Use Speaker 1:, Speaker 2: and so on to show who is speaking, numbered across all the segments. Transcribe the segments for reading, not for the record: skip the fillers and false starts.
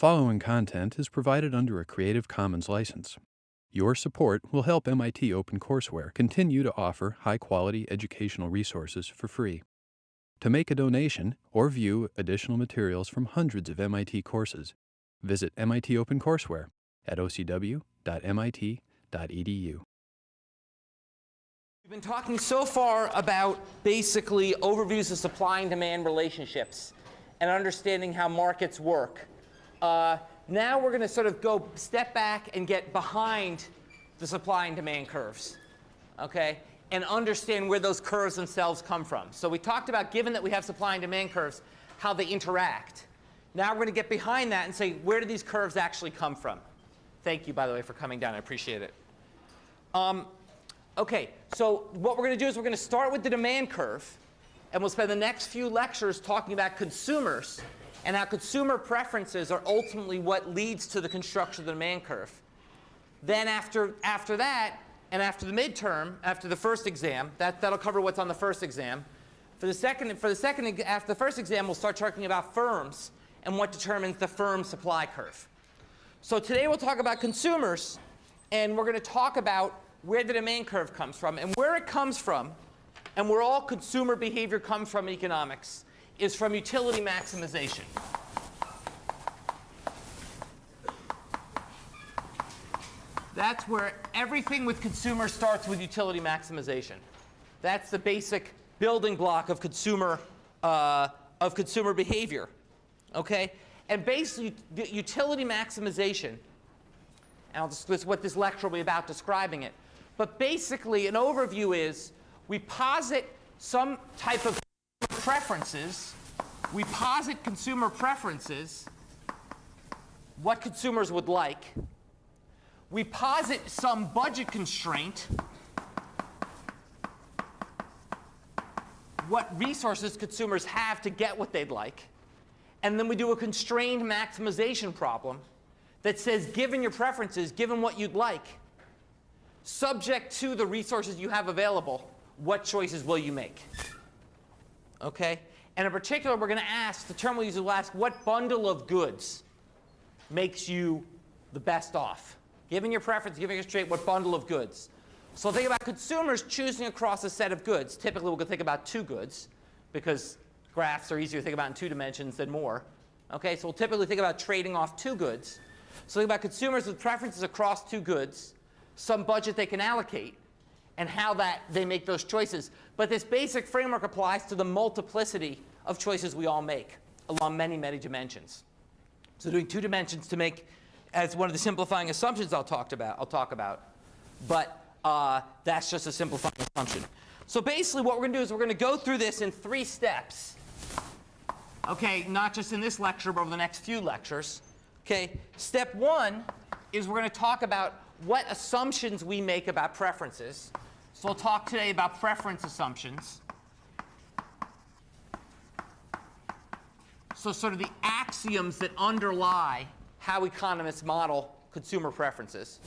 Speaker 1: following content is provided under a Creative Commons license. Your support will help MIT OpenCourseware continue to offer high-quality educational resources for free. To make a donation or view additional materials from hundreds of MIT courses, visit MIT OpenCourseware at ocw.mit.edu.
Speaker 2: We've been talking so far about basically overviews of supply and demand relationships and understanding how markets work. Now we're going to sort of go step back and get behind the supply and demand curves, okay, and understand where those curves themselves come from. So we talked about, given that we have supply and demand curves, how they interact. Now we're going to get behind that and say, where do these curves actually come from? Thank you, by the way, for coming down. I appreciate it. OK, so what we're going to do is we're going to start with the demand curve. And we'll spend the next few lectures talking about consumers and how consumer preferences are ultimately what leads to the construction of the demand curve. Then after that, and after the midterm, after the first exam, that'll cover what's on the first exam. After the first exam, we'll start talking about firms and what determines the firm supply curve. So today we'll talk about consumers, and we're going to talk about where the demand curve comes from. And where it comes from, and where all consumer behavior comes from in economics, is from utility maximization. That's where everything with consumers starts with utility maximization. That's the basic building block of consumer behavior. Okay? And basically, utility maximization, and this is what this lecture will be about describing it. But basically, an overview is we posit some type of preferences. We posit consumer preferences, what consumers would like. We posit some budget constraint, what resources consumers have to get what they'd like. And then we do a constrained maximization problem that says, given your preferences, given what you'd like, subject to the resources you have available, what choices will you make? Okay? And in particular, we're going to ask, the term we'll use will ask, what bundle of goods makes you the best off? Given your preference, giving a straight, what bundle of goods? So think about consumers choosing across a set of goods. Typically, we're going to think about two goods, because graphs are easier to think about in 2 dimensions than more. Okay? So we'll typically think about trading off 2 goods. So think about consumers with preferences across 2 goods, some budget they can allocate, and how they make those choices. But this basic framework applies to the multiplicity of choices we all make along many, many dimensions. So doing 2 dimensions to make, as one of the simplifying assumptions I'll talk about. But that's just a simplifying assumption. So basically what we're going to do is we're going to go through this in 3 steps. Okay, not just in this lecture, but over the next few lectures. Okay, step 1 is we're going to talk about what assumptions we make about preferences. So we'll talk today about preference assumptions. So sort of the axioms that underlie how economists model consumer preferences.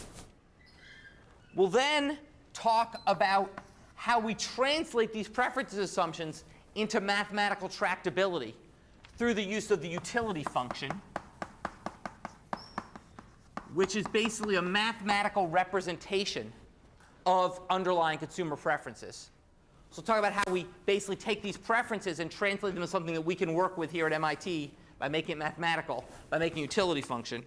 Speaker 2: We'll then talk about how we translate these preferences assumptions into mathematical tractability through the use of the utility function, which is basically a mathematical representation of underlying consumer preferences. So we'll talk about how we basically take these preferences and translate them to something that we can work with here at MIT by making it mathematical, by making a utility function.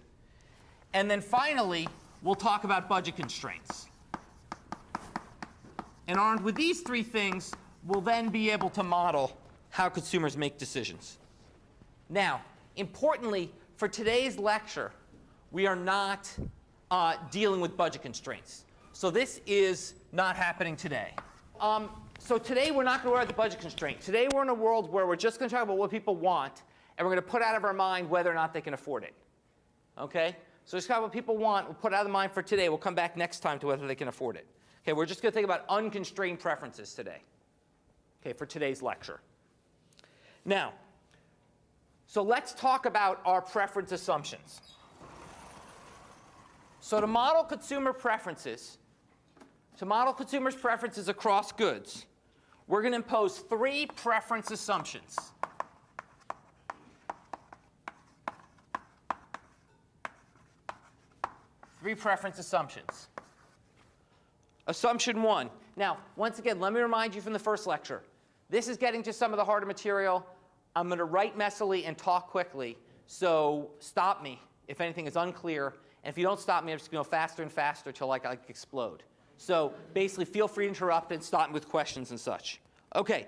Speaker 2: And then finally, we'll talk about budget constraints. And armed with these 3 things, we'll then be able to model how consumers make decisions. Now, importantly, for today's lecture, we are not dealing with budget constraints. So this is not happening today. So today we're not going to worry about the budget constraint. Today we're in a world where we're just going to talk about what people want, and we're going to put out of our mind whether or not they can afford it. Okay? So just kind of what people want, we'll put out of the mind for today. We'll come back next time to whether they can afford it. Okay, we're just going to think about unconstrained preferences today. Okay, for today's lecture. Now, so let's talk about our preference assumptions. So to model consumer preferences, to model consumers' preferences across goods, we're going to impose 3 preference assumptions. Three preference assumptions. Assumption one. Now, once again, let me remind you from the first lecture. This is getting to some of the harder material. I'm going to write messily and talk quickly, so stop me if anything is unclear. And if you don't stop me, I'm just going to go faster and faster until I explode. So basically, feel free to interrupt and stop me with questions and such. OK,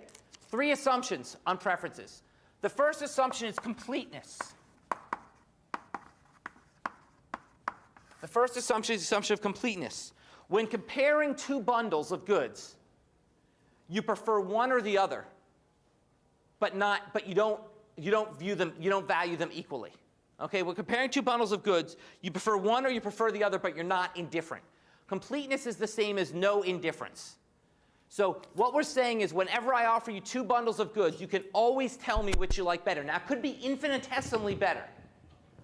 Speaker 2: three assumptions on preferences. The first assumption is completeness. The first assumption is the assumption of completeness. When comparing two bundles of goods, you prefer one or the other, but you don't value them equally. Okay, when comparing two bundles of goods, you prefer one or you prefer the other, but you're not indifferent. Completeness is the same as no indifference. So what we're saying is whenever I offer you two bundles of goods, you can always tell me which you like better. Now, it could be infinitesimally better.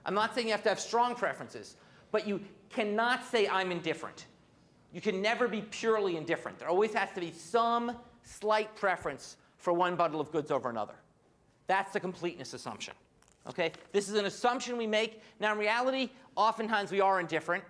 Speaker 2: I'm not saying you have to have strong preferences, but you cannot say I'm indifferent. You can never be purely indifferent. There always has to be some slight preference for one bundle of goods over another. That's the completeness assumption. Okay? This is an assumption we make. Now, in reality, oftentimes we are indifferent.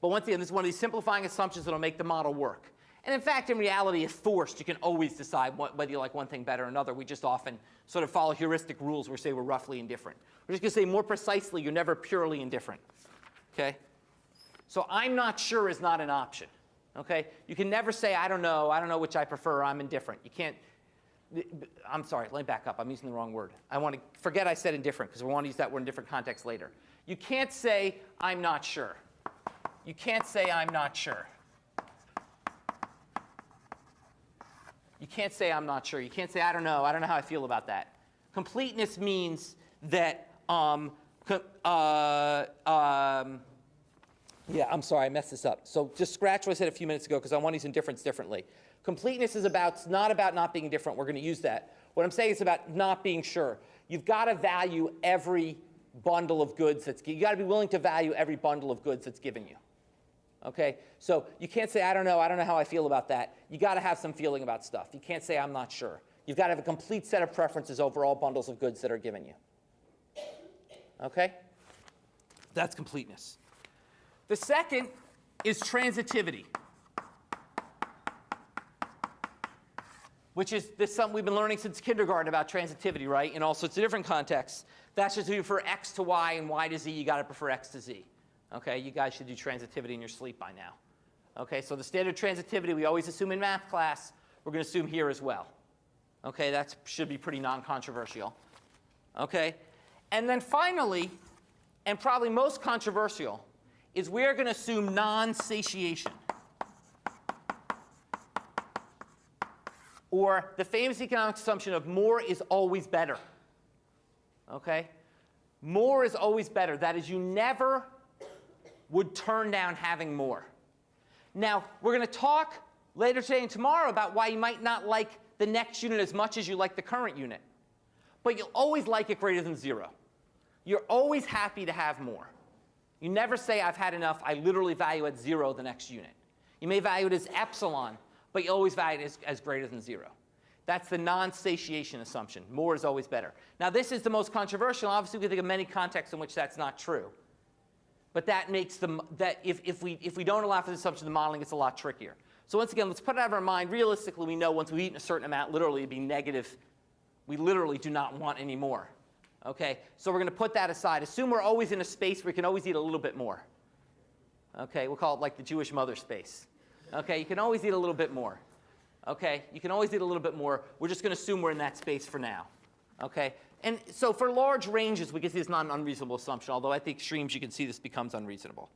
Speaker 2: But once again, this is one of these simplifying assumptions that will make the model work. And in fact, in reality, if forced, you can always decide whether you like one thing better or another. We just often sort of follow heuristic rules where we say we're roughly indifferent. We're just going to say more precisely, you're never purely indifferent. Okay? So I'm not sure is not an option. Okay? You can never say, I don't know which I prefer, I'm indifferent. You can't. I'm sorry, let me back up. I'm using the wrong word. I want to forget I said indifferent because we want to use that word in different contexts later. You can't say, I'm not sure. You can't say, I'm not sure. You can't say, I'm not sure. You can't say, I don't know how I feel about that. Completeness means that, yeah, I'm sorry, I messed this up. So just scratch what I said a few minutes ago because I want to use indifference differently. Completeness is not about not being indifferent. We're going to use that. What I'm saying is about not being sure. You've got to value every bundle of goods you've got to be willing to value every bundle of goods that's given you. Okay? So you can't say, I don't know how I feel about that. You've got to have some feeling about stuff. You can't say, I'm not sure. You've got to have a complete set of preferences over all bundles of goods that are given you. Okay? That's completeness. The second is transitivity, which is something we've been learning since kindergarten about transitivity, right? In all sorts of different contexts. That's just you prefer X to Y and Y to Z. You got to prefer X to Z. Okay, you guys should do transitivity in your sleep by now. Okay, so the standard transitivity we always assume in math class, we're going to assume here as well. Okay, that should be pretty non-controversial. Okay, and then finally, and probably most controversial, is we're going to assume non-satiation. Or the famous economic assumption of more is always better. Okay? More is always better. That is, you never would turn down having more. Now, we're going to talk later today and tomorrow about why you might not like the next unit as much as you like the current unit. But you'll always like it greater than 0. You're always happy to have more. You never say, I've had enough. I literally value at 0 the next unit. You may value it as epsilon, but you always value it as greater than 0. That's the non-satiation assumption. More is always better. Now, this is the most controversial. Obviously, we can think of many contexts in which that's not true. But that makes if we don't allow for this assumption, the modeling gets a lot trickier. So once again, let's put it out of our mind. Realistically, we know once we've eaten a certain amount, literally it'd be negative. We literally do not want any more. Okay, so we're going to put that aside. Assume we're always in a space where we can always eat a little bit more. Okay, we'll call it like the Jewish mother space. Okay, you can always eat a little bit more. Okay, you can always eat a little bit more. We're just going to assume we're in that space for now. Okay, and so for large ranges, we can see it's not an unreasonable assumption, although at the extremes you can see this becomes unreasonable.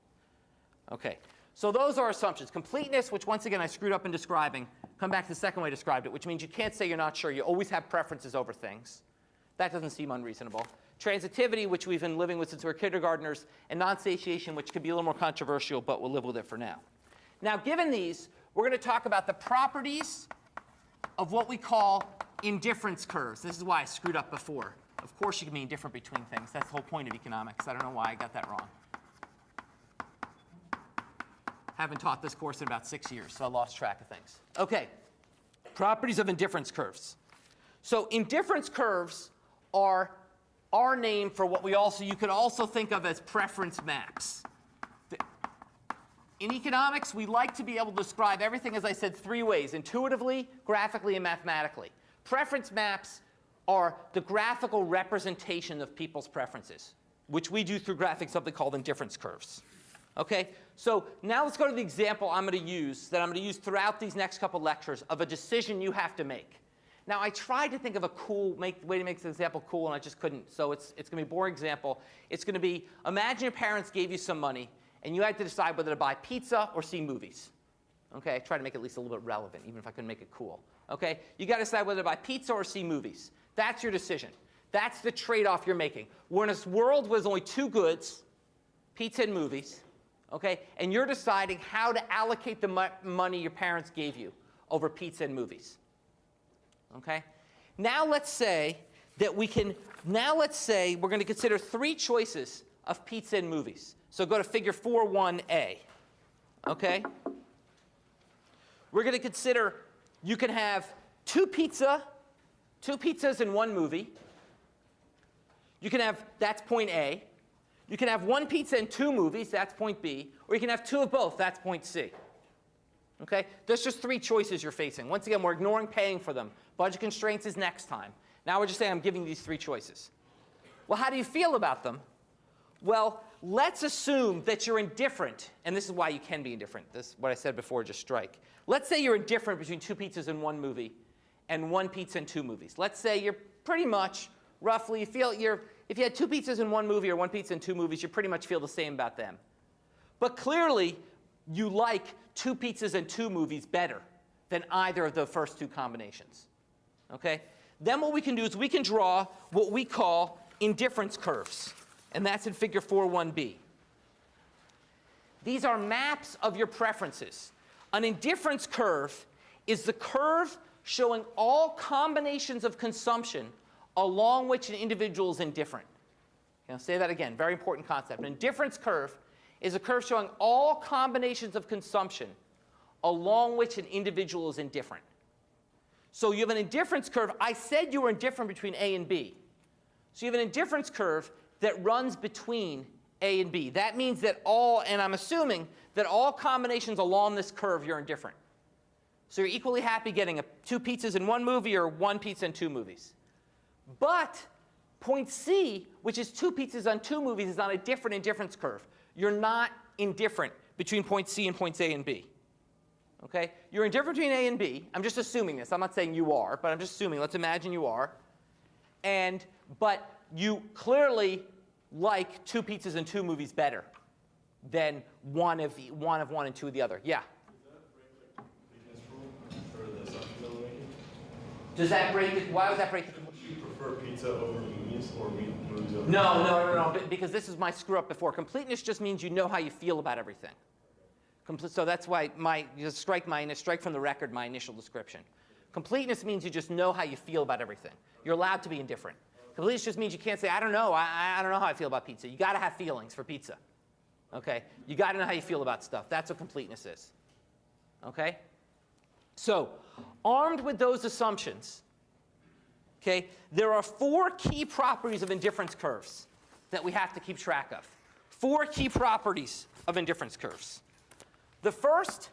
Speaker 2: Okay, so those are assumptions. Completeness, which once again I screwed up in describing. Come back to the second way I described it, which means you can't say you're not sure. You always have preferences over things. That doesn't seem unreasonable. Transitivity, which we've been living with since we were kindergartners, and non-satiation, which could be a little more controversial, but we'll live with it for now. Now, given these, we're going to talk about the properties of what we call indifference curves. This is why I screwed up before. Of course, you can be indifferent between things. That's the whole point of economics. I don't know why I got that wrong. Haven't taught this course in about 6 years, so I lost track of things. OK, properties of indifference curves. So indifference curves are our name for what you could also think of as preference maps. In economics, we like to be able to describe everything, as I said, three ways: intuitively, graphically, and mathematically. Preference maps are the graphical representation of people's preferences, which we do through graphing something called indifference curves. Okay? So now let's go to the example I'm going to use, that I'm going to use throughout these next couple lectures, of a decision you have to make. Now, I tried to think of a cool way to make this example cool, and I just couldn't. So it's going to be a boring example. It's going to be, imagine your parents gave you some money, and you had to decide whether to buy pizza or see movies. Okay? I tried to make it at least a little bit relevant, even if I couldn't make it cool. Okay? You got to decide whether to buy pizza or see movies. That's your decision. That's the trade-off you're making. We're in a world with only two goods, pizza and movies. Okay? And you're deciding how to allocate the money your parents gave you over pizza and movies. Okay? Now let's say that we're going to consider three choices of pizza and movies. So go to figure 4.1a. Okay? We're going to consider you can have two pizzas in one movie. You can have, that's point A. You can have one pizza and two movies, that's point B. Or you can have two of both, that's point C. Okay? There's just three choices you're facing. Once again, we're ignoring paying for them. Budget constraints is next time. Now we're just saying I'm giving these three choices. Well, how do you feel about them? Well, let's assume that you're indifferent. And this is why you can be indifferent. This is what I said before, just strike. Let's say you're indifferent between two pizzas and one movie and one pizza and two movies. Let's say you're pretty much, roughly, you feel if you had two pizzas in one movie or one pizza in two movies, you pretty much feel the same about them. But clearly, you like two pizzas and two movies better than either of the first two combinations. Okay? Then what we can do is we can draw what we call indifference curves. And that's in figure 4.1b. These are maps of your preferences. An indifference curve is the curve showing all combinations of consumption along which an individual is indifferent. I'll say that again, very important concept. An indifference curve is a curve showing all combinations of consumption along which an individual is indifferent. So you have an indifference curve. I said you were indifferent between A and B. So you have an indifference curve that runs between A and B. That means that and I'm assuming that all combinations along this curve you're indifferent. So you're equally happy getting two pizzas in one movie or one pizza in two movies. But point C, which is two pizzas on two movies, is on a different indifference curve. You're not indifferent between point C and points A and B. Okay? You're indifferent between A and B. I'm just assuming this. I'm not saying you are, but I'm just assuming. Let's imagine you are. But you clearly like two pizzas and two movies better than one of one and two of the other. Yeah? Does that break it? Why would that break it?
Speaker 3: Do you prefer pizza over movies or movies over
Speaker 2: No. Because this is my screw up before. Completeness just means you know how you feel about everything. So that's why strike from the record my initial description. Completeness means you just know how you feel about everything. You're allowed to be indifferent. Completeness just means you can't say, I don't know. I don't know how I feel about pizza. You got to have feelings for pizza. Okay? You got to know how you feel about stuff. That's what completeness is. Okay? So, armed with those assumptions, okay, there are four key properties of indifference curves that we have to keep track of. Four key properties of indifference curves. The first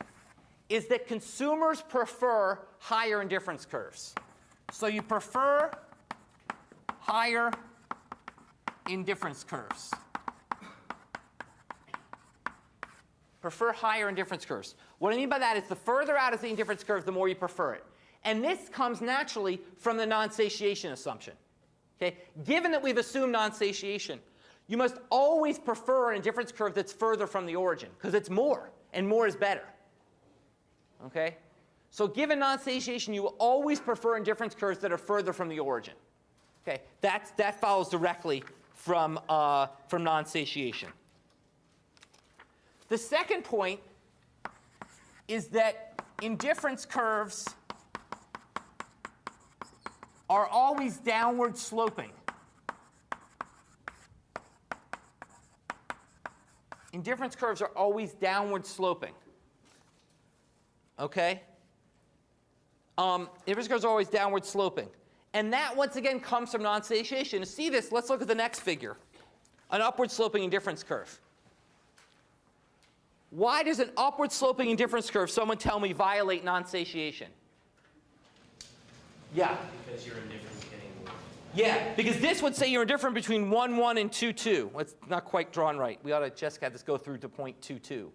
Speaker 2: is that consumers prefer higher indifference curves. So you prefer higher indifference curves. Prefer higher indifference curves. What I mean by that is the further out is the indifference curve, the more you prefer it. And this comes naturally from the non-satiation assumption. Okay? Given that we've assumed non-satiation, you must always prefer an indifference curve that's further from the origin, because it's more, and more is better. Okay? So given non-satiation, you will always prefer indifference curves that are further from the origin. Okay? That follows directly from non-satiation. The second point is that indifference curves are always downward sloping. Indifference curves are always downward sloping. Okay? Indifference curves are always downward sloping. And that, once again, comes from non-satiation. To see this, let's look at the next figure, an upward sloping indifference curve. Why does an upward sloping indifference curve, someone tell me, violate non-satiation? Yeah.
Speaker 4: Because you're indifferent getting more.
Speaker 2: Yeah, because this would say you're indifferent between 1, 1 and 2, 2. It's not quite drawn right. We ought to just have this go through to point 2, 2.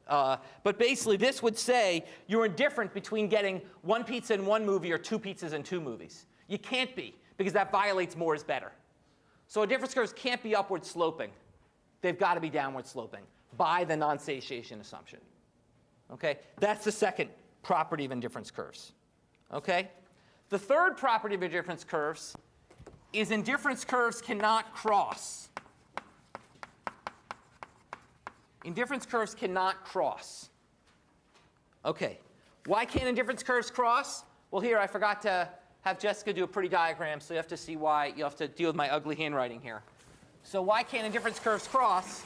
Speaker 2: But basically, this would say you're indifferent between getting 1 pizza in 1 movie or 2 pizzas in 2 movies. You can't be, because that violates more is better. So indifference curves can't be upward sloping. They've got to be downward sloping by the non-satiation assumption. Okay? That's the second property of indifference curves. Okay? The third property of indifference curves is indifference curves cannot cross. Indifference curves cannot cross. Okay. Why can't indifference curves cross? Well, here I forgot to have Jessica do a pretty diagram, so you have to see why. You have to deal with my ugly handwriting here. So why can't indifference curves cross?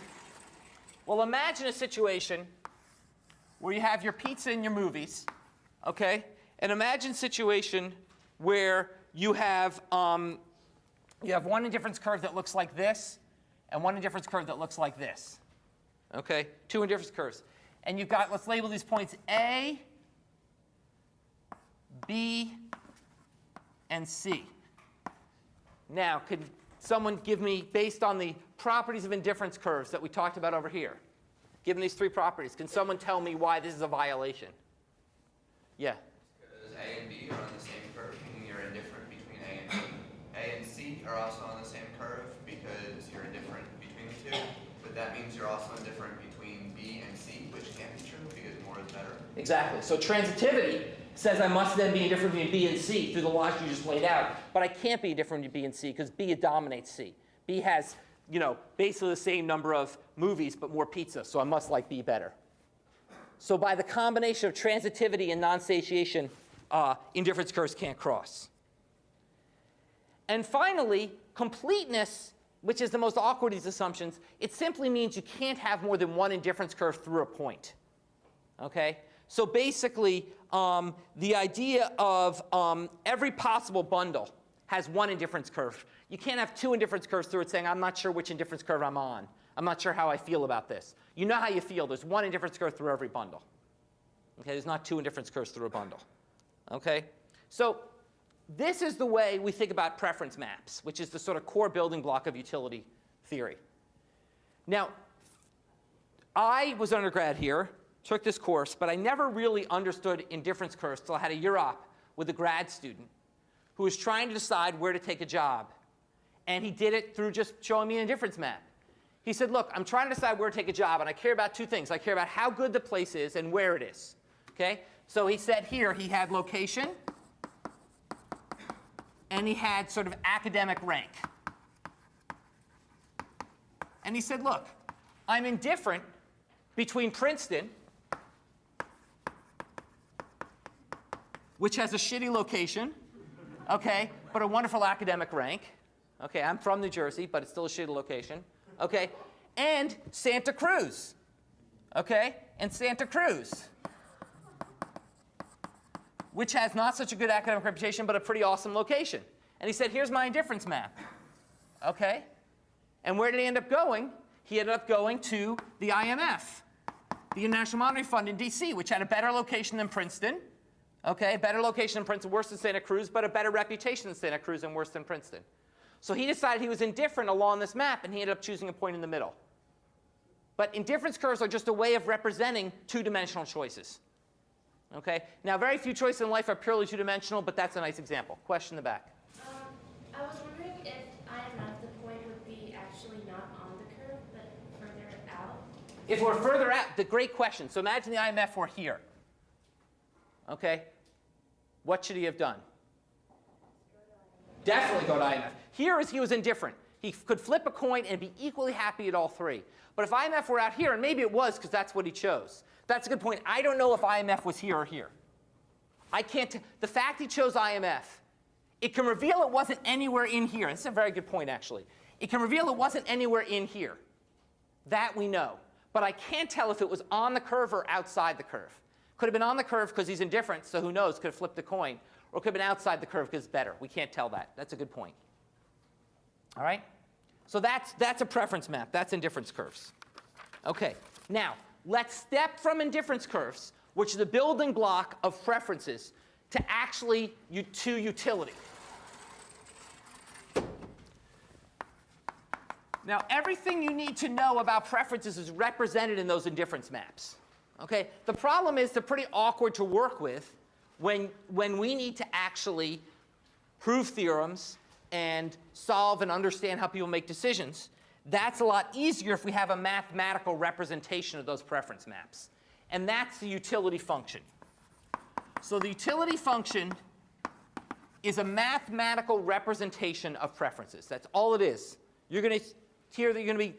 Speaker 2: Well, imagine a situation where you have your pizza and your movies, okay? And imagine a situation where you have one indifference curve that looks like this, and one indifference curve that looks like this. Okay, 2 indifference curves. And you've got, let's label these points A, B, and C. Now, could someone give me, based on the properties of indifference curves that we talked about over here, given these 3 properties, can someone tell me why this is a violation? Yeah?
Speaker 5: Because A and B are on the same curve, meaning you're indifferent between A and B. A and C are also on the same curve because you're indifferent between the 2. But that means you're also indifferent between B and C, which can't be true because more is better.
Speaker 2: Exactly. So transitivity says I must then be indifferent between B and C through the logic you just laid out. But I can't be indifferent between B and C because B dominates C. B has, basically the same number of movies but more pizza, so I must like B better. So by the combination of transitivity and non-satiation, indifference curves can't cross. And finally, completeness, which is the most awkward of these assumptions, it simply means you can't have more than 1 indifference curve through a point. Okay? So basically, the idea of every possible bundle has 1 indifference curve. You can't have 2 indifference curves through it saying, I'm not sure which indifference curve I'm on. I'm not sure how I feel about this. You know how you feel. There's 1 indifference curve through every bundle. Okay? There's not 2 indifference curves through a bundle. Okay? So this is the way we think about preference maps, which is the sort of core building block of utility theory. Now, I was undergrad here, took this course, but I never really understood indifference curves until I had a year up with a grad student who was trying to decide where to take a job. And he did it through just showing me an indifference map. He said, look, I'm trying to decide where to take a job, and I care about 2 things. I care about how good the place is and where it is. Okay? So he said here he had location, and he had sort of academic rank. And he said, look, I'm indifferent between Princeton, which has a shitty location, okay, but a wonderful academic rank. Okay, I'm from New Jersey, but it's still a shitty location. Okay, and Santa Cruz. Okay, and Santa Cruz, which has not such a good academic reputation, but a pretty awesome location. And he said, here's my indifference map. Okay? And where did he end up going? He ended up going to the IMF, the International Monetary Fund in DC, which had a better location than Princeton. Okay, better location than Princeton, worse than Santa Cruz, but a better reputation than Santa Cruz and worse than Princeton. So he decided he was indifferent along this map, and he ended up choosing a point in the middle. But indifference curves are just a way of representing 2-dimensional choices. Okay? Now, very few choices in life are purely 2-dimensional, but that's a nice example. Question in the back.
Speaker 6: I was wondering if IMF, the point would be actually not on the curve, but further out?
Speaker 2: If we're further out, the great question. So imagine the IMF were here. Okay? What should he have done? Definitely go to IMF. Here he was indifferent. He could flip a coin and be equally happy at all 3. But if IMF were out here, and maybe it was because that's what he chose. That's a good point. I don't know if IMF was here or here. I can't. The fact he chose IMF, it can reveal it wasn't anywhere in here. This is a very good point, actually. It can reveal it wasn't anywhere in here. That we know. But I can't tell if it was on the curve or outside the curve. Could have been on the curve because he's indifferent, so who knows, could have flipped the coin. Or could have been outside the curve because it's better. We can't tell that. That's a good point. All right? So that's a preference map. That's indifference curves. OK. Now, let's step from indifference curves, which is the building block of preferences, to actually to utility. Now, everything you need to know about preferences is represented in those indifference maps. Okay? The problem is they're pretty awkward to work with when we need to actually prove theorems and solve and understand how people make decisions. That's a lot easier if we have a mathematical representation of those preference maps. And that's the utility function. So the utility function is a mathematical representation of preferences. That's all it is. You're going to be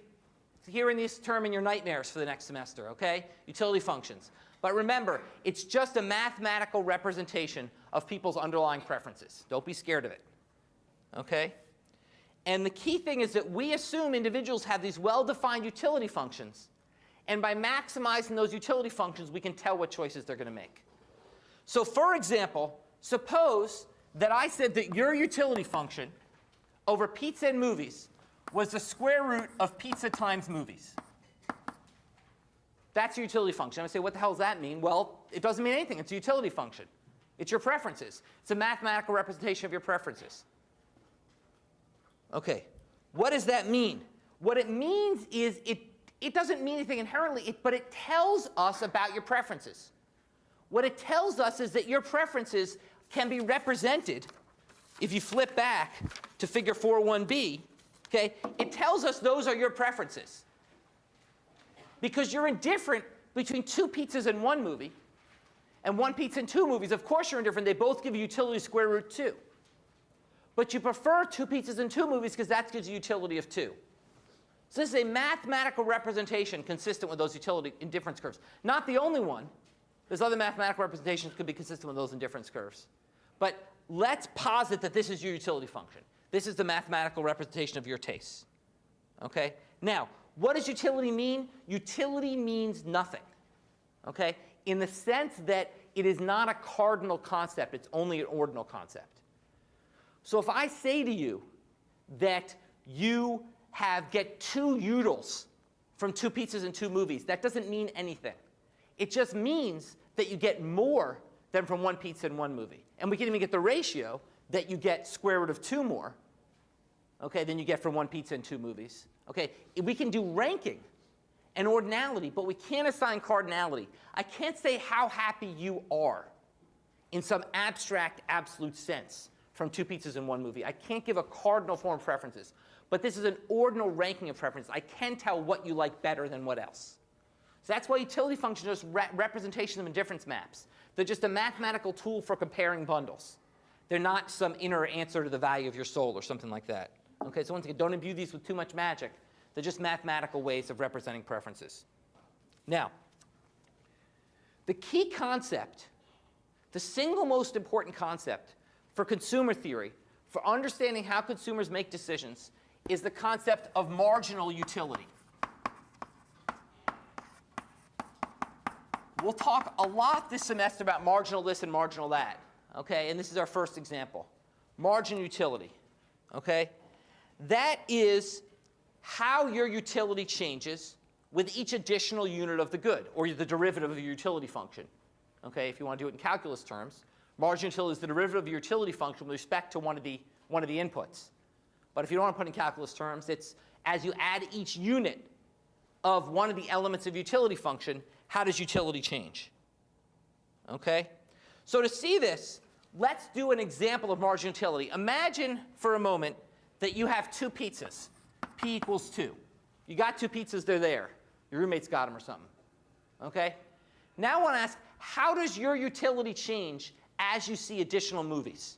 Speaker 2: hearing this term in your nightmares for the next semester, okay? Utility functions. But remember, it's just a mathematical representation of people's underlying preferences. Don't be scared of it, okay? And the key thing is that we assume individuals have these well-defined utility functions. And by maximizing those utility functions, we can tell what choices they're going to make. So for example, suppose that I said that your utility function over pizza and movies was the square root of pizza times movies. That's your utility function. I would say, what the hell does that mean? Well, it doesn't mean anything. It's a utility function. It's your preferences. It's a mathematical representation of your preferences. OK, what does that mean? What it means is it doesn't mean anything inherently, but it tells us about your preferences. What it tells us is that your preferences can be represented, if you flip back to figure 4.1b, okay, it tells us those are your preferences. Because you're indifferent between 2 pizzas and 1 movie, and 1 pizza and 2 movies. Of course you're indifferent. They both give you utility square root 2. But you prefer 2 pizzas and 2 movies because that gives you utility of 2. So this is a mathematical representation consistent with those utility indifference curves. Not the only one. There's other mathematical representations that could be consistent with those indifference curves. But let's posit that this is your utility function. This is the mathematical representation of your tastes. Okay? Now, what does utility mean? Utility means nothing. Okay? In the sense that it is not a cardinal concept. It's only an ordinal concept. So if I say to you that you get 2 utils from 2 pizzas and 2 movies, that doesn't mean anything. It just means that you get more than from 1 pizza and 1 movie. And we can even get the ratio that you get square root of 2 more, okay, than you get from 1 pizza and 2 movies. Okay, we can do ranking and ordinality, but we can't assign cardinality. I can't say how happy you are in some abstract, absolute sense from 2 pizzas and 1 movie. I can't give a cardinal form of preferences. But this is an ordinal ranking of preferences. I can tell what you like better than what else. So that's why utility functions are just representation of indifference maps. They're just a mathematical tool for comparing bundles. They're not some inner answer to the value of your soul or something like that. Okay, so once again, don't imbue these with too much magic. They're just mathematical ways of representing preferences. Now, the key concept, the single most important concept for consumer theory, for understanding how consumers make decisions, is the concept of marginal utility. We'll talk a lot this semester about marginal this and marginal that. Okay, and this is our first example. Marginal utility. Okay? That is how your utility changes with each additional unit of the good, or the derivative of your utility function. Okay, if you want to do it in calculus terms, marginal utility is the derivative of your utility function with respect to one of the inputs. But if you don't want to put it in calculus terms, it's as you add each unit of one of the elements of utility function, how does utility change? Okay? So to see this, let's do an example of marginal utility. Imagine for a moment that you have 2 pizzas. P equals 2. You got 2 pizzas, they're there. Your roommate's got them or something. Okay? Now I want to ask, how does your utility change as you see additional movies?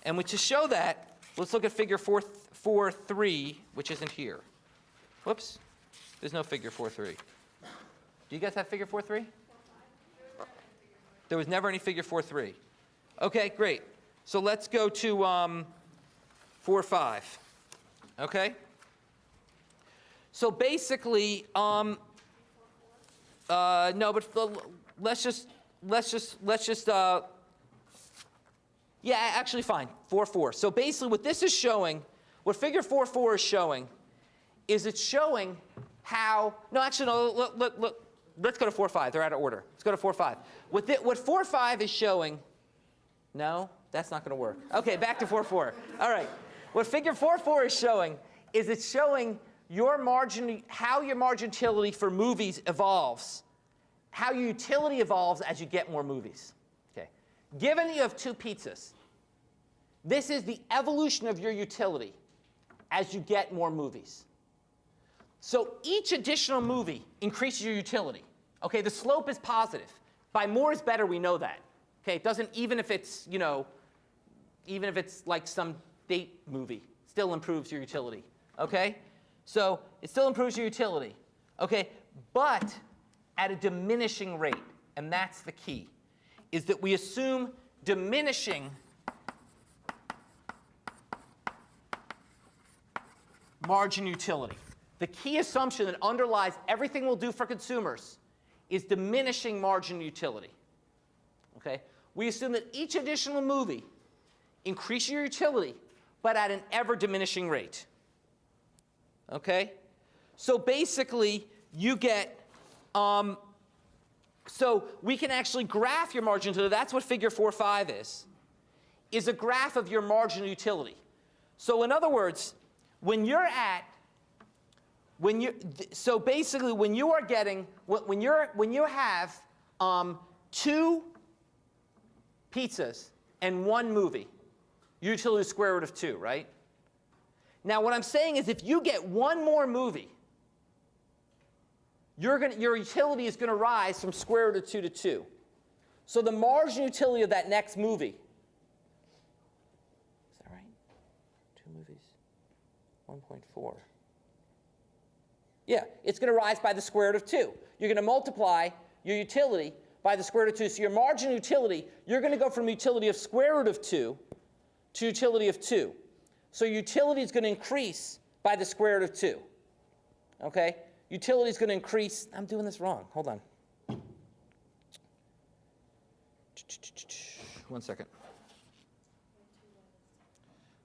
Speaker 2: And to show that, let's look at figure 4.3, which isn't here. Whoops. There's no figure 4.3. Do you guys have figure 4.3? There was never any figure 4.3. OK, great. So let's go to 4.5. OK? So basically, no, but let's just yeah, actually fine, 4.4. So basically what this is showing, what figure 4.4 is showing, is it's showing how, no, actually, no, let's go to 4.5. They're out of order. Let's go to 4.5. What 4.5 is showing, no, that's not going to work. OK, back to 4.4. All right. What figure 4.4 is showing is it's showing how your margin utility for movies evolves, how your utility evolves as you get more movies. Okay. Given that you have 2 pizzas, this is the evolution of your utility as you get more movies. So each additional movie increases your utility. Okay, the slope is positive. By more is better, we know that. Okay, it doesn't, even if it's, even if it's like some date movie, still improves your utility. Okay, so it still improves your utility. Okay, but at a diminishing rate, and that's the key, is that we assume diminishing margin utility. The key assumption that underlies everything we'll do for consumers is diminishing margin utility. Okay? We assume that each additional movie increases your utility, but at an ever-diminishing rate. Okay? So basically, you get, so we can actually graph your margin utility. That's what figure 4.5 is a graph of your marginal utility. So in other words, when you are getting, when you have 2 pizzas and 1 movie, your utility is square root of 2, right? Now what I'm saying is if you get 1 more movie, your utility is going to rise from square root of 2 to 2. So the margin utility of that next movie, is that right? 2 movies, 1.4. Yeah, it's going to rise by the square root of 2. You're going to multiply your utility by the square root of 2. So your margin utility, you're going to go from utility of square root of 2 to utility of 2. So utility is going to increase by the square root of 2. Okay? Utility is going to increase. I'm doing this wrong. Hold on. 1 second.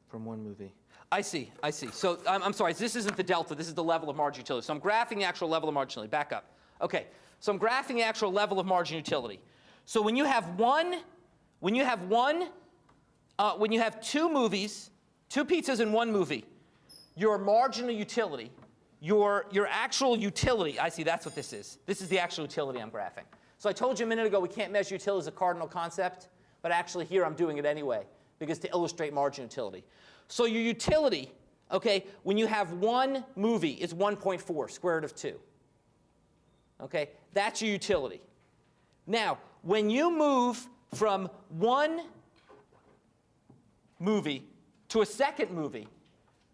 Speaker 2: From 1 movie. I see. So I'm sorry, this isn't the delta. This is the level of margin utility. So I'm graphing the actual level of margin utility. Back up. OK, so I'm graphing the actual level of margin utility. So when you have 2 movies, 2 pizzas in 1 movie, your marginal utility, your actual utility, I see, that's what this is. This is the actual utility I'm graphing. So I told you a minute ago we can't measure utility as a cardinal concept, but actually here I'm doing it anyway, because to illustrate margin utility. So your utility, okay, when you have 1 movie is 1.4, square root of 2. Okay, that's your utility. Now, when you move from 1 movie to a second movie,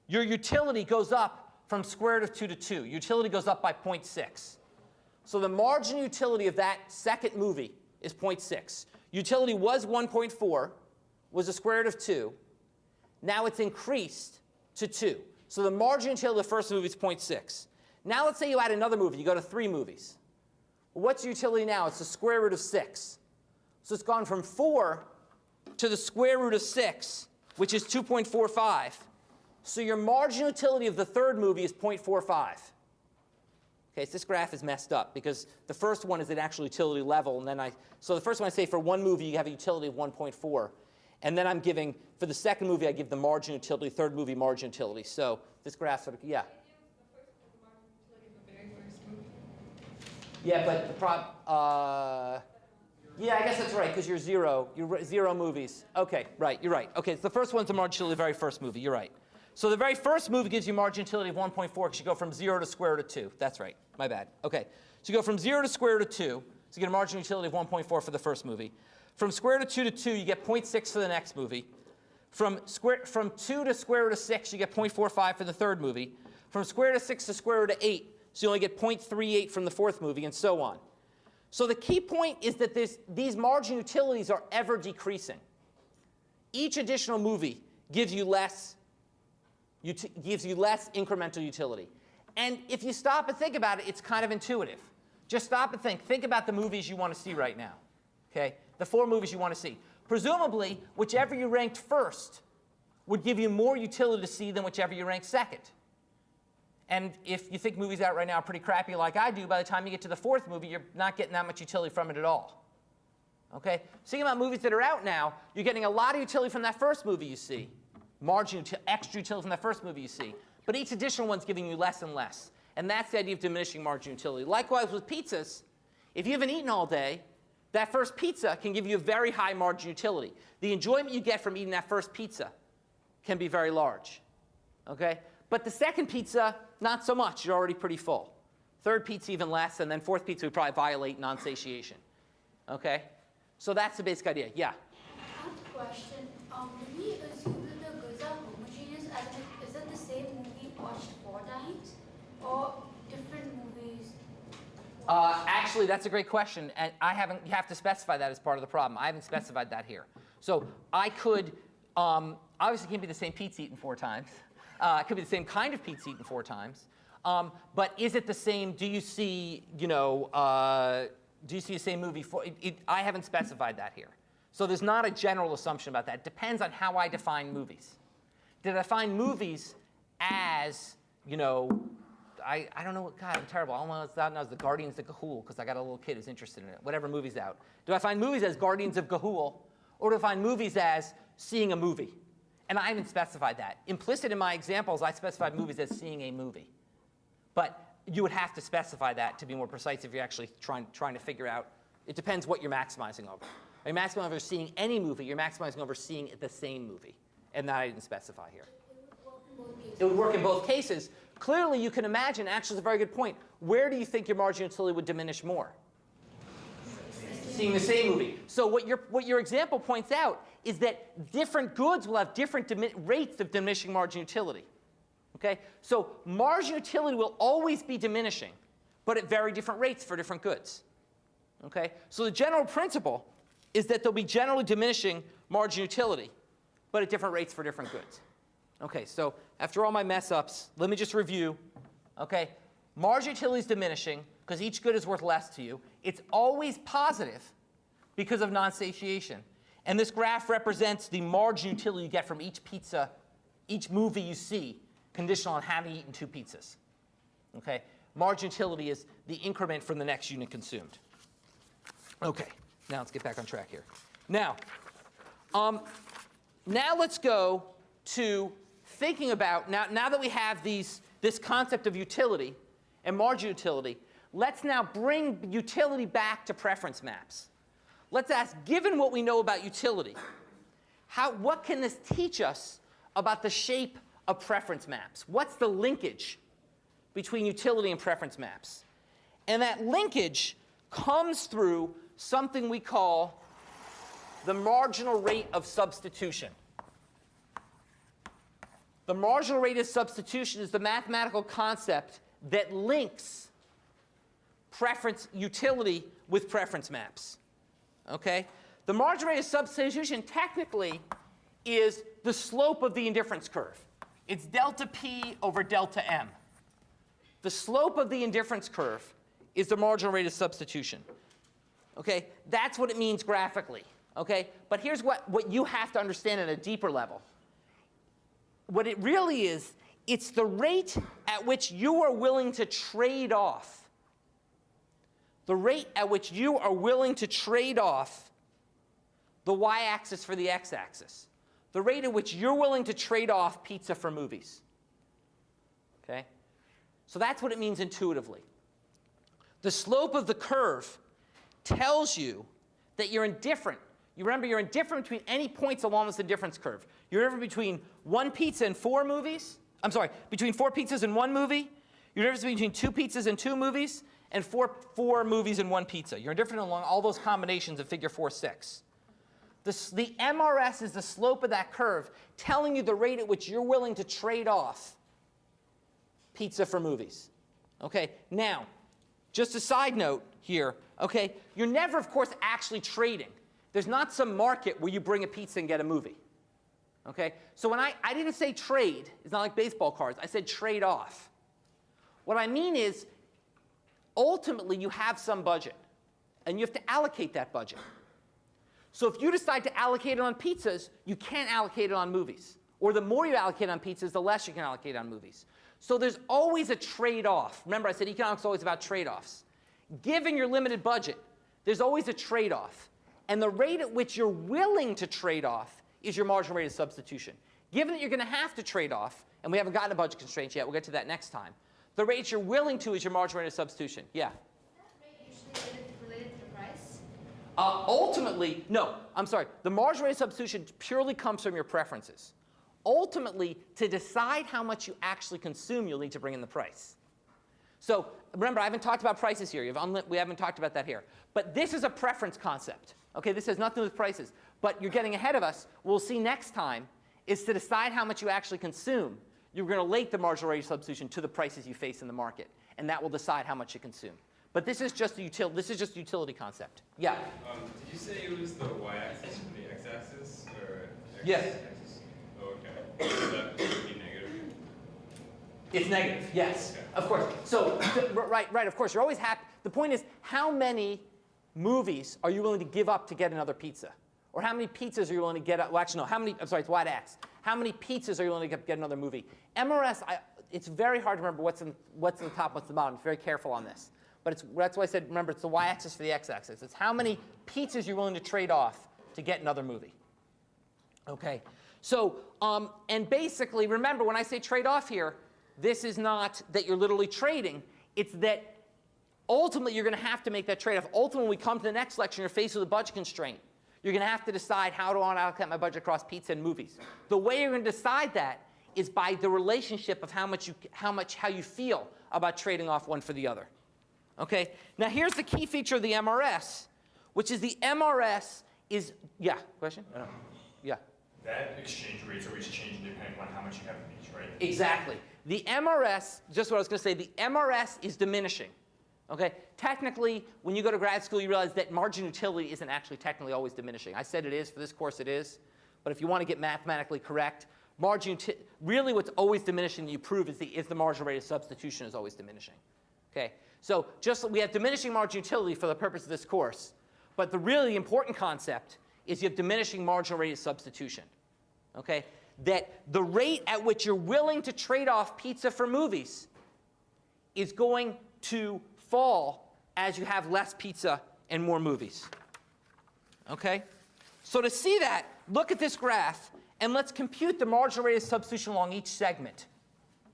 Speaker 2: your utility goes up from square root of 2 to 2. Utility goes up by 0.6. So the margin utility of that second movie is 0.6. Utility was 1.4, was the square root of 2. Now it's increased to 2. So the margin utility of the first movie is 0.6. Now let's say you add another movie. You go to 3 movies. Well, what's your utility now? It's the square root of 6. So it's gone from 4 to the square root of 6, which is 2.45. So your marginal utility of the third movie is 0.45. Okay, so this graph is messed up because the first one is an actual utility level, and then so the first one I say for 1 movie you have a utility of 1.4, and then I'm giving for the second movie I give the margin utility, third movie margin utility. So this graph sort of yeah. Yeah, but the yeah, I guess that's right because you're 0 movies. Okay, right, you're right. Okay, so the first one's the margin utility of the very first movie. You're right. So the very first movie gives you margin utility of 1.4 because you go from 0 to square root of 2. That's right. My bad. Okay. So you go from 0 to square root of 2. So you get a margin utility of 1.4 for the first movie. From square root of 2 to 2, you get 0.6 for the next movie. From 2 to square root of 6, you get 0.45 for the third movie. From square root of 6 to square root of 8, so you only get 0.38 from the fourth movie, and so on. So the key point is that these margin utilities are ever decreasing. Each additional movie gives you less incremental utility. And if you stop and think about it, it's kind of intuitive. Just stop and think. Think about the movies you want to see right now. Okay? The 4 movies you want to see. Presumably, whichever you ranked first would give you more utility to see than whichever you ranked second. And if you think movies out right now are pretty crappy like I do, by the time you get to the fourth movie, you're not getting that much utility from it at all. Okay? Thinking about movies that are out now, you're getting a lot of utility from that first movie you see. Extra utility from that first movie you see. But each additional one's giving you less and less. And that's the idea of diminishing marginal utility. Likewise with pizzas, if you haven't eaten all day, that first pizza can give you a very high marginal utility. The enjoyment you get from eating that first pizza can be very large. Okay? But the second pizza, not so much. You're already pretty full. Third pizza, even less. And then fourth pizza would probably violate non-satiation. Okay? So that's the basic idea. Yeah?
Speaker 7: I have a question. When we assume that the goods are homogeneous, is it the same movie watched 4 times or different movies?
Speaker 2: Actually, that's a great question. And you have to specify that as part of the problem. I haven't specified that here. So I could, obviously it can't be the same pizza eaten 4 times. It could be the same kind of pizza eaten 4 times. But is it the same? Do you see, do you see the same movie? I haven't specified that here. So there's not a general assumption about that. It depends on how I define movies. Did I define movies as, I don't know what, God, I'm terrible. All I know is the Guardians of Ga'Hoole, because I got a little kid who's interested in it, whatever movie's out. Do I find movies as Guardians of Ga'Hoole, or do I find movies as seeing a movie? And I haven't specified that. Implicit in my examples, I specified movies as seeing a movie. But you would have to specify that to be more precise if you're actually trying to figure out. It depends what you're maximizing over. Are you maximizing over seeing any movie? You're maximizing over seeing the same movie. And that I didn't specify here. It would work in both cases. Clearly, you can imagine, actually, it's a very good point. Where do you think your marginal utility would diminish more? Seeing the same movie. So what your example points out is that different goods will have different rates of diminishing marginal utility. Okay? So marginal utility will always be diminishing, but at very different rates for different goods. Okay? So the general principle is that there'll be generally diminishing marginal utility, but at different rates for different goods. Okay, so after all my mess ups, let me just review. Okay, marginal utility is diminishing because each good is worth less to you. It's always positive because of non-satiation. And this graph represents the marginal utility you get from each pizza, each movie you see, conditional on having eaten 2 pizzas. Okay, marginal utility is the increment from the next unit consumed. Okay, now let's get back on track here. Now let's go to thinking about, now that we have this concept of utility and marginal utility, let's now bring utility back to preference maps. Let's ask, given what we know about utility, what can this teach us about the shape of preference maps? What's the linkage between utility and preference maps? And that linkage comes through something we call the marginal rate of substitution. The marginal rate of substitution is the mathematical concept that links preference utility with preference maps. Okay? The marginal rate of substitution technically is the slope of the indifference curve. It's delta P over delta M. The slope of the indifference curve is the marginal rate of substitution. Okay? That's what it means graphically. Okay? But here's what you have to understand at a deeper level. What it really is, it's the rate at which you are willing to trade off. The rate at which you are willing to trade off the y-axis for the x-axis. The rate at which you're willing to trade off pizza for movies. Okay? So that's what it means intuitively. The slope of the curve tells you that you're indifferent. You remember, you're indifferent between any points along this indifference curve. You're indifferent between 1 pizza and 4 movies. I'm sorry, between 4 pizzas and 1 movie. You're indifferent between 2 pizzas and 2 movies, and 4 movies and 1 pizza. You're indifferent along all those combinations of figure 4-6. The MRS is the slope of that curve, telling you the rate at which you're willing to trade off pizza for movies. Okay, now, just a side note here. Okay, you're never, of course, actually trading. There's not some market where you bring a pizza and get a movie. Okay? So when I didn't say trade. It's not like baseball cards. I said trade off. What I mean is, ultimately, you have some budget. And you have to allocate that budget. So if you decide to allocate it on pizzas, you can't allocate it on movies. Or the more you allocate on pizzas, the less you can allocate on movies. So there's always a trade-off. Remember, I said economics is always about trade-offs. Given your limited budget, there's always a trade-off. And the rate at which you're willing to trade off is your marginal rate of substitution. Given that you're going to have to trade off, and we haven't gotten a budget constraint yet, we'll get to that next time, the rate you're willing to is your marginal rate of substitution. Yeah?
Speaker 6: That rate usually related to the price?
Speaker 2: Ultimately, no, I'm sorry. The marginal rate of substitution purely comes from your preferences. Ultimately, to decide how much you actually consume, you'll need to bring in the price. So remember, I haven't talked about prices here. We haven't talked about that here. But this is a preference concept. Okay, this has nothing to do with prices. But you're getting ahead of us. We'll see next time is to decide how much you actually consume. You're going to relate the marginal rate of substitution to the prices you face in the market. And that will decide how much you consume. But this is just a utility concept. Yeah?
Speaker 3: Did you say it was the y-axis and the x-axis? Or
Speaker 2: Yes.
Speaker 3: x-axis? Oh, okay. So that would be negative?
Speaker 2: It's negative, yes.
Speaker 3: Okay.
Speaker 2: Of course. So, right, of course. You're always happy. The point is, how many movies are you willing to give up to get another pizza? Or how many pizzas are you willing to get up? Well, actually, no. I'm sorry, it's y to x. How many pizzas are you willing to get another movie? MRS, it's very hard to remember what's in the top, what's in the bottom. It's very careful on this. But that's why I said, remember, it's the y-axis for the x-axis. It's how many pizzas you're willing to trade off to get another movie. Okay. So, and basically, remember, when I say trade off here, this is not that you're literally trading. It's that ultimately you're going to have to make that trade-off. Ultimately, when we come to the next lecture, you're faced with a budget constraint. You're going to have to decide how do I allocate my budget across pizza and movies. The way you're going to decide that is by the relationship of how you feel about trading off one for the other. Okay? Now here's the key feature of the MRS, which is the MRS is, yeah, question? I don't know. Yeah.
Speaker 3: That exchange rate's always changing depending on how much you have in each, right?
Speaker 2: Exactly. The MRS, just what I was going to say, the MRS is diminishing. Okay? Technically, when you go to grad school, you realize that marginal utility isn't actually technically always diminishing. I said it is. For this course, it is. But if you want to get mathematically correct, really what's always diminishing that you prove is the marginal rate of substitution is always diminishing. Okay? So we have diminishing marginal utility for the purpose of this course. But the really important concept is you have diminishing marginal rate of substitution. Okay? That the rate at which you're willing to trade off pizza for movies is going to fall as you have less pizza and more movies. Okay? So to see that, look at this graph, and let's compute the marginal rate of substitution along each segment.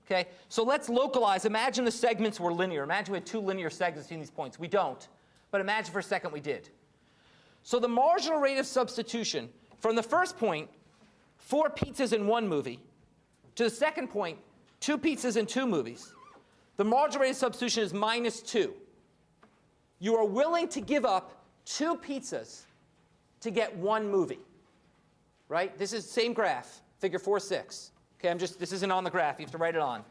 Speaker 2: Okay? So let's localize. Imagine the segments were linear. Imagine we had two linear segments between these points. We don't. But imagine for a second we did. So the marginal rate of substitution from the first point, 4 pizzas in 1 movie, to the second point, 2 pizzas in 2 movies, the marginal rate of substitution is -2. You are willing to give up 2 pizzas to get 1 movie. Right? This is the same graph, figure 4-6. Okay, this isn't on the graph. You have to write it on.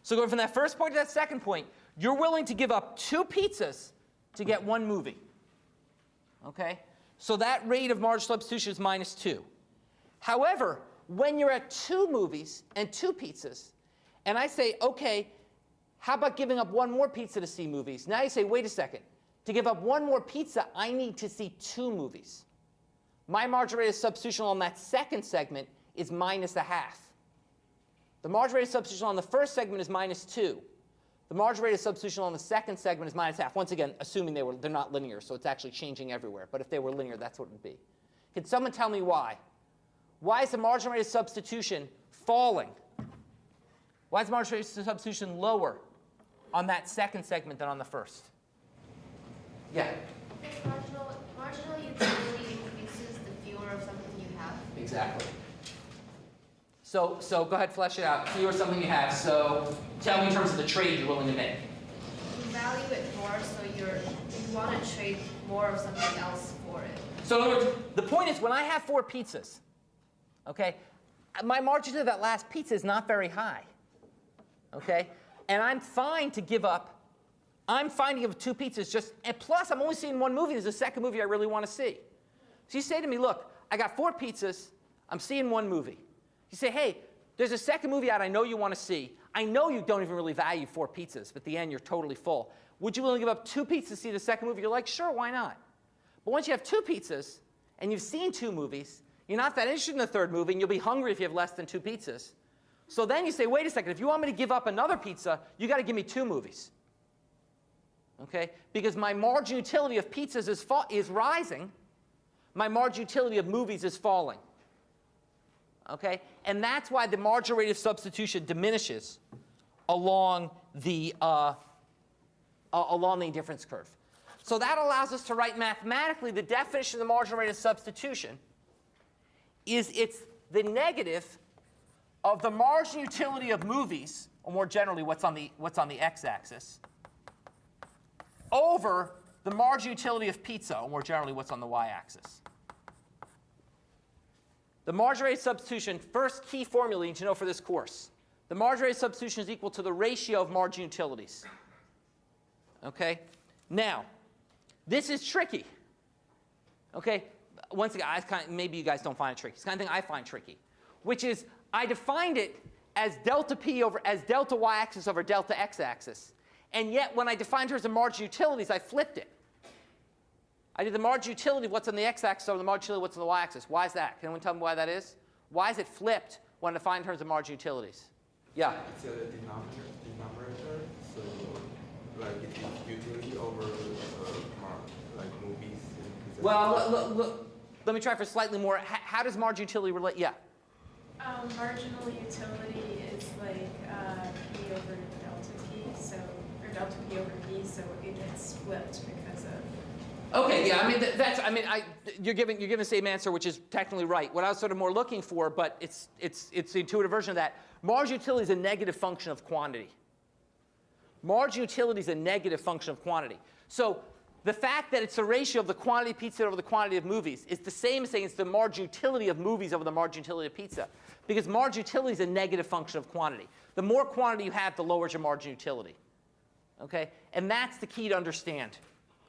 Speaker 2: So going from that first point to that second point, you're willing to give up 2 pizzas to get 1 movie. Okay? So that rate of marginal substitution is -2. However, when you're at 2 movies and 2 pizzas, and I say, okay, how about giving up 1 more pizza to see movies? Now you say, wait a second. To give up 1 more pizza, I need to see 2 movies. My marginal rate of substitution on that second segment is -0.5. The marginal rate of substitution on the first segment is -2. The marginal rate of substitution on the second segment is -0.5. Once again, assuming they're not linear, so it's actually changing everywhere. But if they were linear, that's what it would be. Can someone tell me why? Why is the marginal rate of substitution falling? Why is the marginal rate of substitution lower on that second segment than on the first? Yeah?
Speaker 6: Because marginal utility increases the fewer of something you have.
Speaker 2: Exactly. So go ahead, flesh it out. Fewer something you have. So tell me in terms of the trade you're willing to make.
Speaker 6: You value it more, so you want to trade more of something else for it.
Speaker 2: So in other words, the point is when I have 4 pizzas, okay, my margin to that last pizza is not very high. Okay? And I'm fine to give up 2 pizzas and plus I'm only seeing 1 movie. There's a second movie I really want to see. So you say to me, look, I got 4 pizzas, I'm seeing 1 movie. You say, hey, there's a second movie out I know you want to see. I know you don't even really value 4 pizzas, but at the end you're totally full. Would you willing to give up 2 pizzas to see the second movie? You're like, sure, why not? But once you have 2 pizzas and you've seen 2 movies, you're not that interested in the third movie and you'll be hungry if you have less than 2 pizzas. So then you say, wait a second, if you want me to give up another pizza, you got to give me 2 movies. Okay? Because my marginal utility of pizzas is rising. My marginal utility of movies is falling. Okay? And that's why the marginal rate of substitution diminishes along the indifference curve. So that allows us to write mathematically the definition of the marginal rate of substitution is it's the negative of the marginal utility of movies, or more generally what's on the x-axis, over the marginal utility of pizza, or more generally what's on the y-axis. The marginal rate of substitution, first key formula you need to know for this course. The marginal rate of substitution is equal to the ratio of marginal utilities. Okay? Now, this is tricky. Okay? Once again, maybe you guys don't find it tricky. It's the kind of thing I find tricky, which is I defined it as delta y-axis over delta x-axis. And yet, when I defined her as a marginal utilities, I flipped it. I did the marginal utility of what's on the x-axis over the marginal utility of what's on the y-axis. Why is that? Can anyone tell me why that is? Why is it flipped when I define terms of marginal utilities? Yeah?
Speaker 8: It's a denominator, so like it's utility over like movies.
Speaker 2: Well, look, let me try for slightly more. How does marginal utility relate? Yeah?
Speaker 9: Marginal utility is like P over delta T, so, or delta P over P, so it gets flipped because of.
Speaker 2: Okay, yeah, you're giving the same answer, which is technically right. What I was sort of more looking for, but it's the intuitive version of that. Marginal utility is a negative function of quantity. Marginal utility is a negative function of quantity. So the fact that it's the ratio of the quantity of pizza over the quantity of movies is the same as saying it's the marginal utility of movies over the marginal utility of pizza. Because marginal utility is a negative function of quantity. The more quantity you have, the lower is your marginal utility. Okay? And that's the key to understand.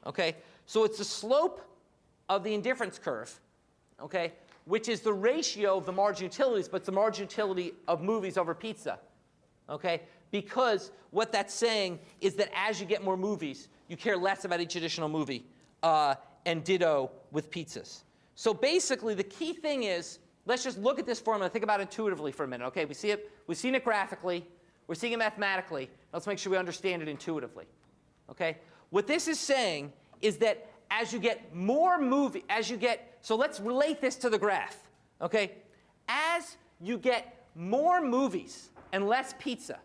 Speaker 2: Okay? So it's the slope of the indifference curve, okay, which is the ratio of the marginal utilities, but it's the marginal utility of movies over pizza. Okay? Because what that's saying is that as you get more movies, you care less about each additional movie, and ditto with pizzas. So basically, the key thing is, let's just look at this formula, think about it intuitively for a minute. Okay, we see it, we've seen it graphically, we're seeing it mathematically. Let's make sure we understand it intuitively. Okay? What this is saying is that as you get more so let's relate this to the graph. Okay? As you get more movies and less pizza,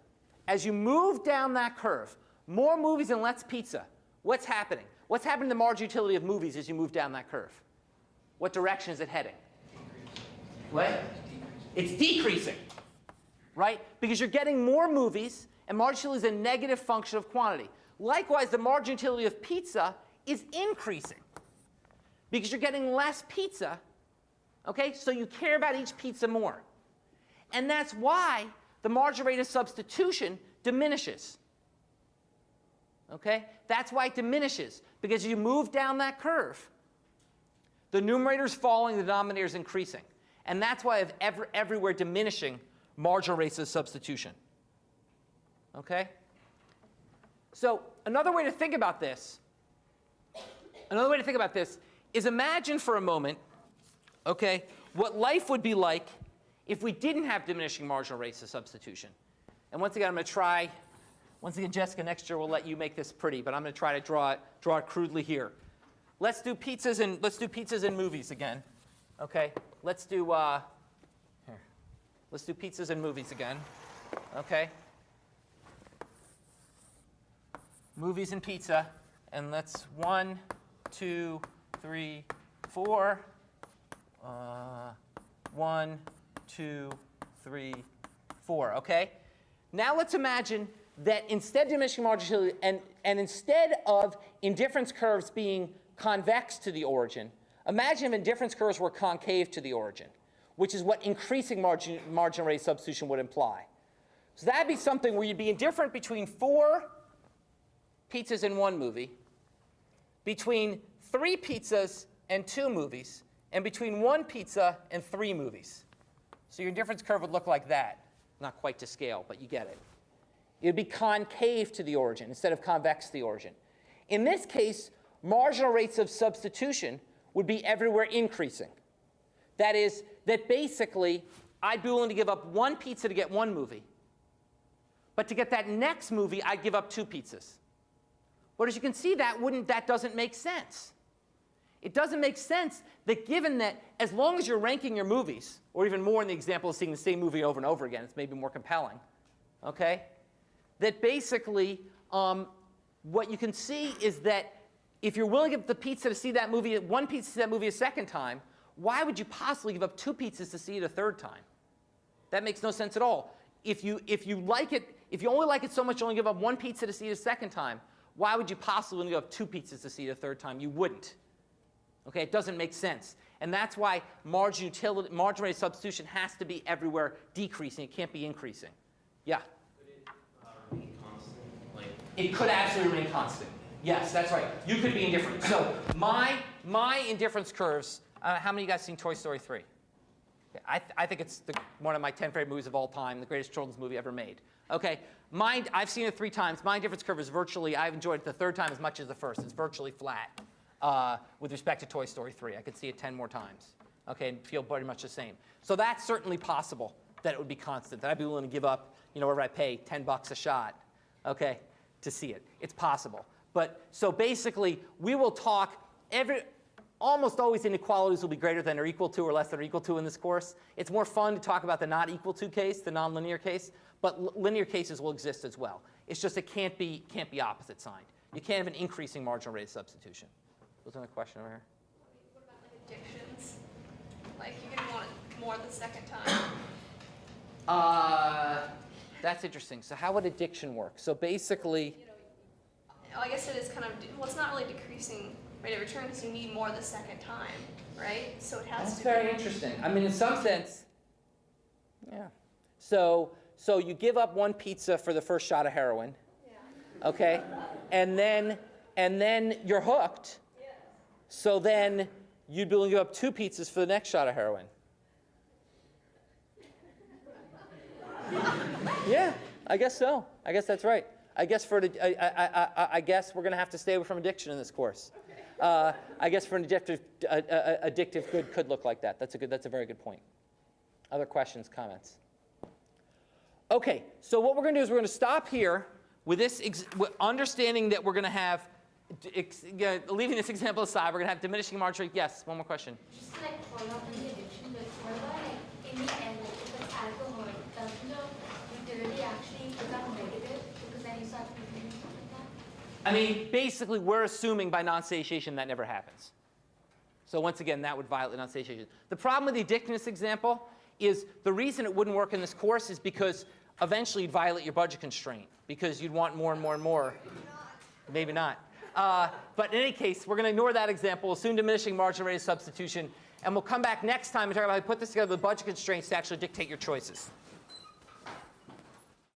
Speaker 2: as you move down that curve, more movies and less pizza, what's happening? What's happening to the marginal utility of movies as you move down that curve? What direction is it heading? What? It's decreasing, right? Because you're getting more movies, and marginal utility is a negative function of quantity. Likewise, the marginal utility of pizza is increasing because you're getting less pizza, okay? So you care about each pizza more. And that's why the marginal rate of substitution diminishes. Okay? That's why it diminishes, because you move down that curve. The numerator is falling, the denominator is increasing. And that's why I have everywhere diminishing marginal rates of substitution. Okay? So another way to think about this is imagine for a moment, okay, what life would be like if we didn't have diminishing marginal rates of substitution. And once again, I'm going to try. Once again, Jessica, next year we'll let you make this pretty, but I'm going to try to draw it crudely here. Let's do pizzas and movies again. Okay, let's do pizzas and movies again. Okay, movies and pizza, and let's 1, 2, 3, 4. 1, 2, 3, 4. Okay. Now let's imagine that instead of diminishing marginal utility, and instead of indifference curves being convex to the origin, imagine if indifference curves were concave to the origin, which is what increasing marginal rate substitution would imply. So that'd be something where you'd be indifferent between 4 pizzas in one movie, between 3 pizzas and 2 movies, and between 1 pizza and 3 movies. So your indifference curve would look like that. Not quite to scale, but you get it. It would be concave to the origin instead of convex to the origin. In this case, marginal rates of substitution would be everywhere increasing. That is, that basically I'd be willing to give up 1 pizza to get 1 movie. But to get that next movie, I'd give up 2 pizzas. But as you can see, that doesn't make sense. It doesn't make sense that given that as long as you're ranking your movies, or even more in the example of seeing the same movie over and over again, it's maybe more compelling, okay? That basically what you can see is that if you're willing to give the pizza to see that movie, 1 pizza to see that movie a second time, why would you possibly give up 2 pizzas to see it a third time? That makes no sense at all. If you only like it so much you only give up 1 pizza to see it a second time, why would you possibly give up 2 pizzas to see it a third time? You wouldn't. Okay, it doesn't make sense. And that's why marginal rate substitution has to be everywhere decreasing. It can't be increasing. Yeah?
Speaker 4: Could it remain constant? Like,
Speaker 2: it could absolutely remain constant. Yes, that's right. You could be indifferent. So my indifference curves, how many of you guys seen Toy Story 3? Okay, I think it's one of my 10 favorite movies of all time, the greatest children's movie ever made. Okay, I've seen it 3 times. My indifference curve is virtually, I've enjoyed it the 3rd time as much as the 1st. It's virtually flat with respect to Toy Story 3. I could see it 10 more times, okay, and feel pretty much the same. So that's certainly possible that it would be constant, that I'd be willing to give up, whatever I pay, $10 a shot, okay, to see it. It's possible. But so basically, we will talk almost always inequalities will be greater than or equal to or less than or equal to in this course. It's more fun to talk about the not equal to case, the nonlinear case, but linear cases will exist as well. It's just it can't be opposite signed. You can't have an increasing marginal rate of substitution. Was there a question over here?
Speaker 10: What about like addictions? Like you're going to want it more the second time.
Speaker 2: That's interesting. So how would addiction work? So basically,
Speaker 10: I guess it is kind of, well, it's not really decreasing rate of return because you need more the second time, right? So it has
Speaker 2: that's
Speaker 10: to
Speaker 2: very
Speaker 10: be.
Speaker 2: Interesting. I mean, in some sense, yeah. So you give up 1 pizza for the first shot of heroin,
Speaker 10: Yeah.
Speaker 2: okay, and then you're hooked.
Speaker 10: Yes.
Speaker 2: So then you'd be willing to give up 2 pizzas for the next shot of heroin. Yeah, I guess so. I guess that's right. I guess I guess we're going to have to stay away from addiction in this course. I guess for an addictive good could look like that. That's a very good point. Other questions, comments? Okay, so what we're going to do is we're going to stop here with this understanding that we're going to have, leaving this example aside, we're going to have diminishing marginal rate. Yes, one more question.
Speaker 7: Just to like follow up on the addiction, but what about like in the end, like if it's alcohol, doesn't the utility actually become negative because then you start using stuff like that?
Speaker 2: I mean, basically, we're assuming by non-satiation that never happens. So once again, that would violate non-satiation. The problem with the addictiveness example is the reason it wouldn't work in this course is because eventually you'd violate your budget constraint because you'd want more and more and more. Maybe not. But in any case, we're going to ignore that example, assume diminishing marginal rate of substitution, and we'll come back next time and talk about how to put this together with budget constraints to actually dictate your choices.